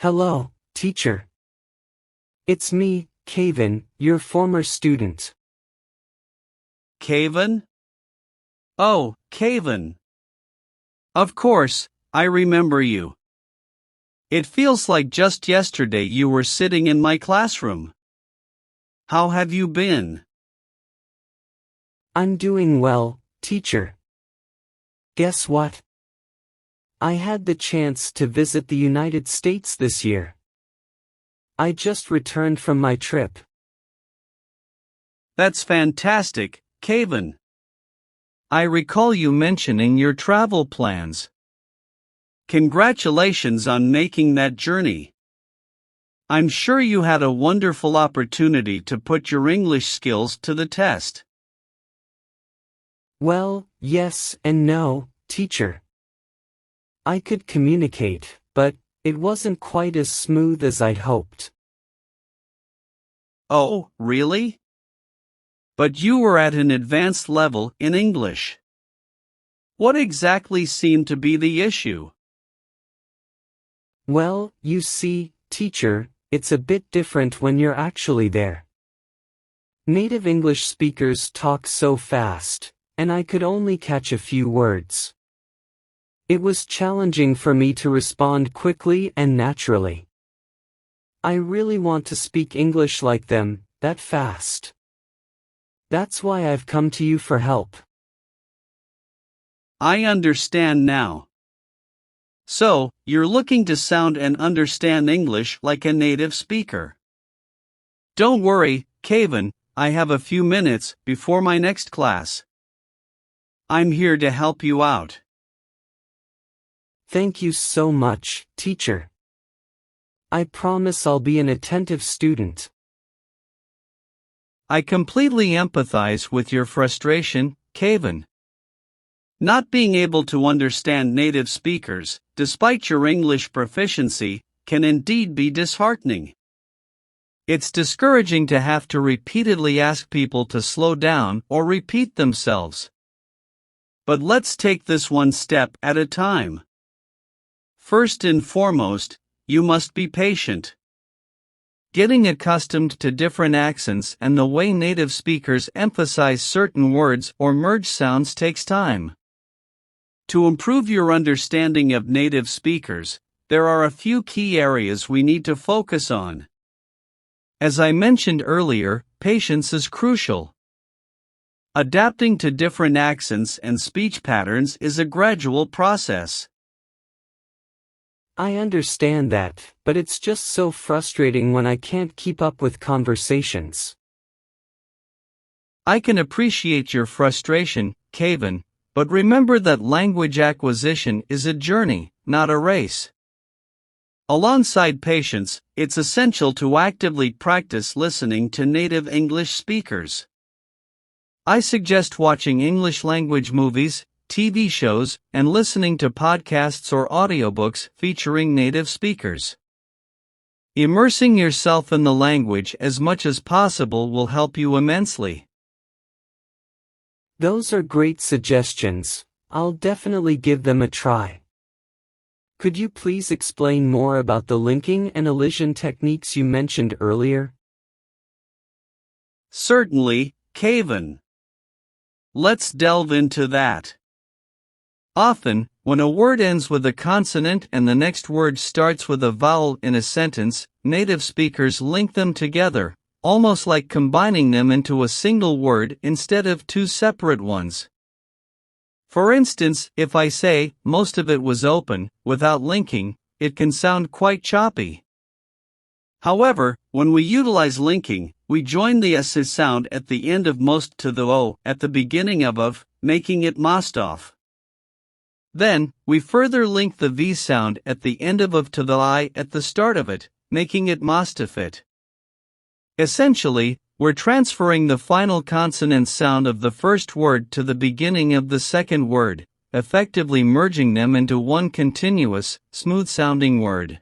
Hello, teacher. It's me, Kevin, your former student. Kevin? Oh, Kevin. Of course, I remember you. It feels like just yesterday you were sitting in my classroom. How have you been? I'm doing well, teacher. Guess what? I had the chance to visit the United States this year. I just returned from my trip. That's fantastic, Kevin. I recall you mentioning your travel plans. Congratulations on making that journey. I'm sure you had a wonderful opportunity to put your English skills to the test. Well, yes and no, teacher. I could communicate, but it wasn't quite as smooth as I'd hoped. Oh, really? But you were at an advanced level in English. What exactly seemed to be the issue? Well, you see, teacher, it's a bit different when you're actually there. Native English speakers talk so fast, and I could only catch a few words. It was challenging for me to respond quickly and naturally. I really want to speak English like them, that fast. That's why I've come to you for help. I understand now. So, you're looking to sound and understand English like a native speaker. Don't worry, Kevin, I have a few minutes before my next class. I'm here to help you out. Thank you so much, teacher. I promise I'll be an attentive student. I completely empathize with your frustration, Kevin. Not being able to understand native speakers, despite your English proficiency, can indeed be disheartening. It's discouraging to have to repeatedly ask people to slow down or repeat themselves. But let's take this one step at a time. First and foremost, you must be patient. Getting accustomed to different accents and the way native speakers emphasize certain words or merge sounds takes time. To improve your understanding of native speakers, there are a few key areas we need to focus on. As I mentioned earlier, patience is crucial. Adapting to different accents and speech patterns is a gradual process. I understand that, but it's just so frustrating when I can't keep up with conversations. I can appreciate your frustration, Kevin, but remember that language acquisition is a journey, not a race. Alongside patience, it's essential to actively practice listening to native English speakers. I suggest watching English language movies, TV shows, and listening to podcasts or audiobooks featuring native speakers. Immersing yourself in the language as much as possible will help you immensely. Those are great suggestions. I'll definitely give them a try. Could you please explain more about the linking and elision techniques you mentioned earlier? Certainly, Kevin. Let's delve into that. Often, when a word ends with a consonant and the next word starts with a vowel in a sentence, native speakers link them together, almost like combining them into a single word instead of two separate ones. For instance, if I say, most of it was open, without linking, it can sound quite choppy. However, when we utilize linking, we join the S sound at the end of most to the O at the beginning of, making it most of. Then, we further link the V sound at the end of to the I at the start of it, making it most of it. Essentially, we're transferring the final consonant sound of the first word to the beginning of the second word, effectively merging them into one continuous, smooth-sounding word.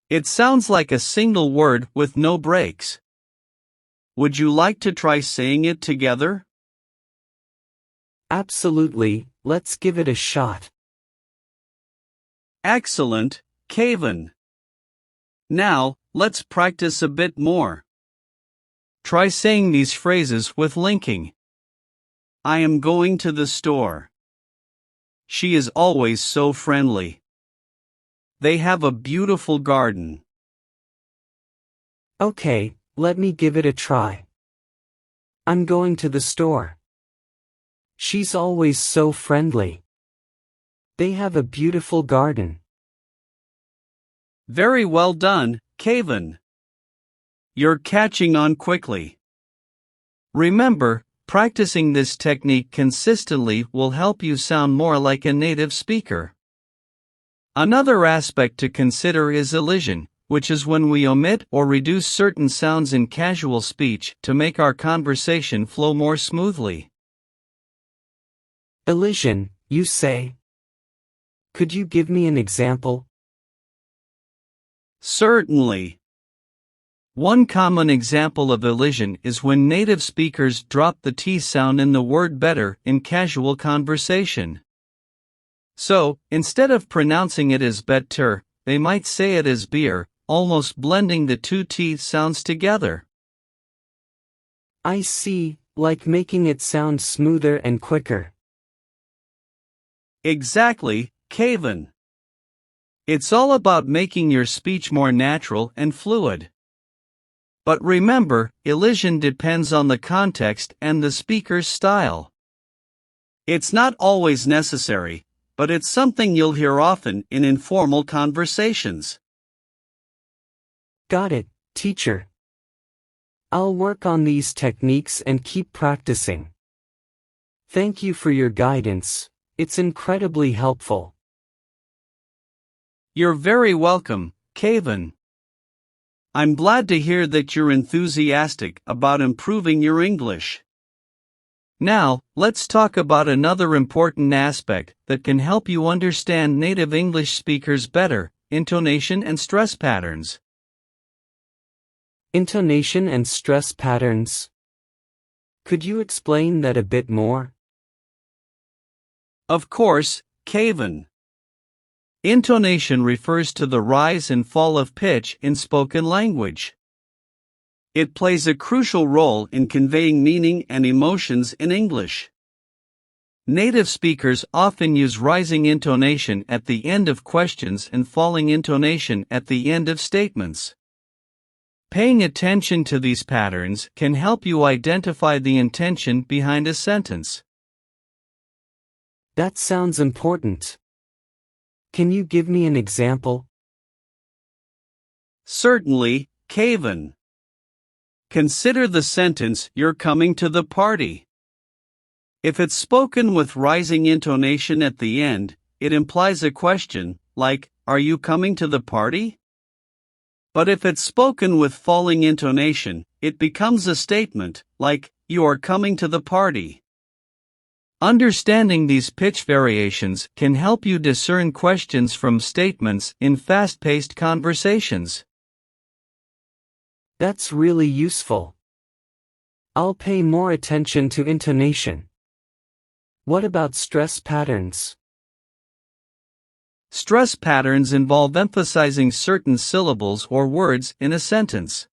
It sounds like a single word with no breaks. Would you like to try saying it together? Absolutely, let's give it a shot. Excellent, Kevin. Now, let's practice a bit more. Try saying these phrases with linking. I am going to the store. She is always so friendly. They have a beautiful garden. Okay, let me give it a try. I'm going to the store. She's always so friendly. They have a beautiful garden. Very well done, Kevin. You're catching on quickly. Remember, practicing this technique consistently will help you sound more like a native speaker. Another aspect to consider is elision, which is when we omit or reduce certain sounds in casual speech to make our conversation flow more smoothly. Elision, you say? Could you give me an example? Certainly. One common example of elision is when native speakers drop the T sound in the word better in casual conversation. So, instead of pronouncing it as better, they might say it as beer, almost blending the two T sounds together. I see, like making it sound smoother and quicker. Exactly, Kevin. It's all about making your speech more natural and fluid. But remember, elision depends on the context and the speaker's style. It's not always necessary, but it's something you'll hear often in informal conversations. Got it, teacher. I'll work on these techniques and keep practicing. Thank you for your guidance, it's incredibly helpful. You're very welcome, Kevin. I'm glad to hear that you're enthusiastic about improving your English. Now, let's talk about another important aspect that can help you understand native English speakers better: intonation and stress patterns. Intonation and stress patterns. Could you explain that a bit more? Of course, Kevin. Intonation refers to the rise and fall of pitch in spoken language. It plays a crucial role in conveying meaning and emotions in English. Native speakers often use rising intonation at the end of questions and falling intonation at the end of statements. Paying attention to these patterns can help you identify the intention behind a sentence. That sounds important. Can you give me an example? Certainly, Kevin. Consider the sentence, "You're coming to the party." If it's spoken with rising intonation at the end, it implies a question, like, "Are you coming to the party?" But if it's spoken with falling intonation, it becomes a statement, like, "You are coming to the party." Understanding these pitch variations can help you discern questions from statements in fast-paced conversations. That's really useful. I'll pay more attention to intonation. What about stress patterns? Stress patterns involve emphasizing certain syllables or words in a sentence.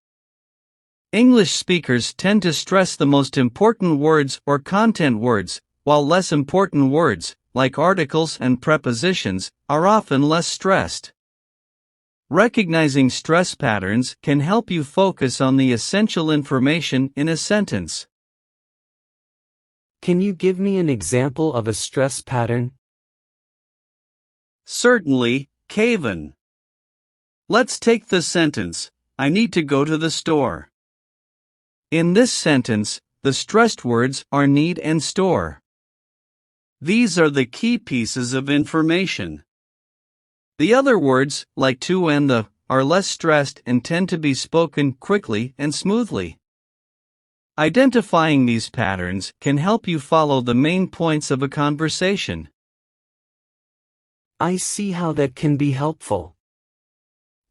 English speakers tend to stress the most important words or content words, while less important words, like articles and prepositions, are often less stressed. Recognizing stress patterns can help you focus on the essential information in a sentence. Can you give me an example of a stress pattern? Certainly, Kevin. Let's take the sentence, "I need to go to the store." In this sentence, the stressed words are need and store. These are the key pieces of information. The other words, like to and the, are less stressed and tend to be spoken quickly and smoothly. Identifying these patterns can help you follow the main points of a conversation. I see how that can be helpful.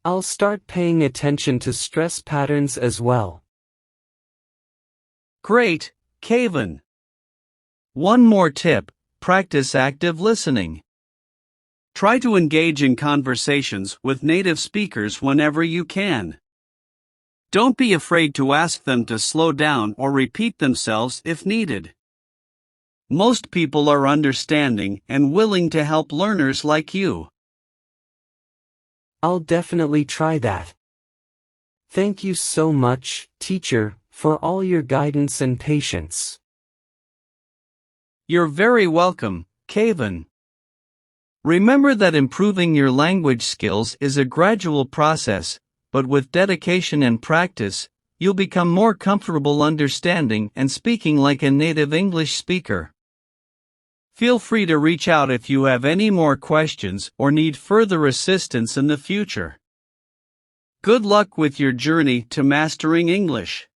I'll start paying attention to stress patterns as well. Great, Kevin. One more tip: practice active listening. Try to engage in conversations with native speakers whenever you can. Don't be afraid to ask them to slow down or repeat themselves if needed. Most people are understanding and willing to help learners like you. I'll definitely try that. Thank you so much, teacher, for all your guidance and patience. You're very welcome, Kevin. Remember that improving your language skills is a gradual process, but with dedication and practice, you'll become more comfortable understanding and speaking like a native English speaker. Feel free to reach out if you have any more questions or need further assistance in the future. Good luck with your journey to mastering English.